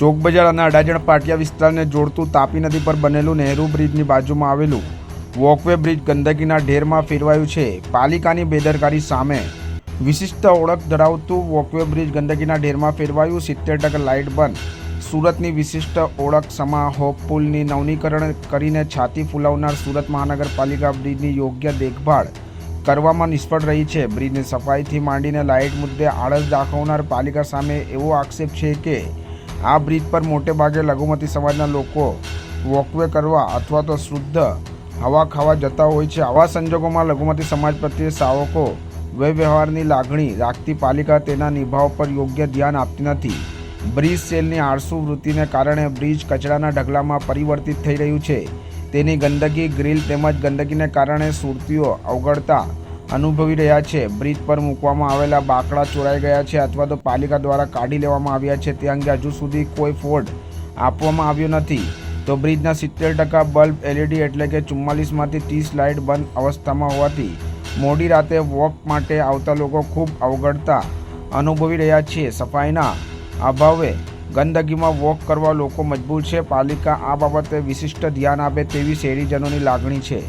ચોક બજાર અને અડાજણ પાટિયા વિસ્તારને જોડતું તાપી નદી પર બનેલું નહેરુ બ્રિજની બાજુમાં આવેલું વોકવે બ્રિજ ગંદકીના ઢેરમાં ફેરવાયું છે। પાલિકાની બેદરકારી સામે વિશિષ્ટ ઓળખ ધરાવતું વોકવે બ્રિજ ગંદકીના ઢેરમાં ફેરવાયું। 70% લાઇટ બંધ। સુરતની વિશિષ્ટ ઓળખ સમા હોપ પુલની નવીનીકરણ કરીને છાતી ફૂલાવનાર સુરત મહાનગરપાલિકા બ્રિજની યોગ્ય દેખભાળ કરવામાં નિષ્ફળ રહી છે। બ્રિજની સફાઈથી માંડીને લાઇટ મુદ્દે આળસ દાખવનાર પાલિકા સામે એવો આક્ષેપ છે કે આ બ્રિજ પર મોટે ભાગે લઘુમતી સમાજના લોકો વોકવે કરવા અથવા તો શુદ્ધ હવા ખાવા જતા હોય છે। આવા સંજોગોમાં લઘુમતી સમાજ પ્રત્યે સાવકો વ્યવહારની લાગણી રાખતી પાલિકા તેના નિભાવ પર યોગ્ય ધ્યાન આપતી નથી। બ્રિજ સેલની આળસુ વૃત્તિને કારણે બ્રિજ કચરાના ઢગલામાં પરિવર્તિત થઈ રહ્યું છે। તેની ગંદકી ગ્રીલ તેમજ ગંદકીને કારણે સુરતીઓ અવગડતા અનુભવી રહ્યા છે। બ્રિજ પર મૂકવામાં આવેલા બાકડા ચોરાઈ ગયા છે અથવા તો પાલિકા દ્વારા કાઢી લેવામાં આવ્યા છે। તે અંગે હજુ સુધી કોઈ ફોડ આપવામાં આવ્યો નથી। તો બ્રિજના 70% બલ્બ LED એટલે કે 44માંથી 30 લાઇટ બંધ અવસ્થામાં હોવાથી મોડી રાતે વોક માટે આવતા લોકો ખૂબ અવગડતા અનુભવી રહ્યા છે। સફાઈના અભાવે ગંદકીમાં વોક કરવા લોકો મજબૂર છે। પાલિકા આ બાબતે વિશિષ્ટ ધ્યાન આપે તેવી શહેરીજનોની લાગણી છે।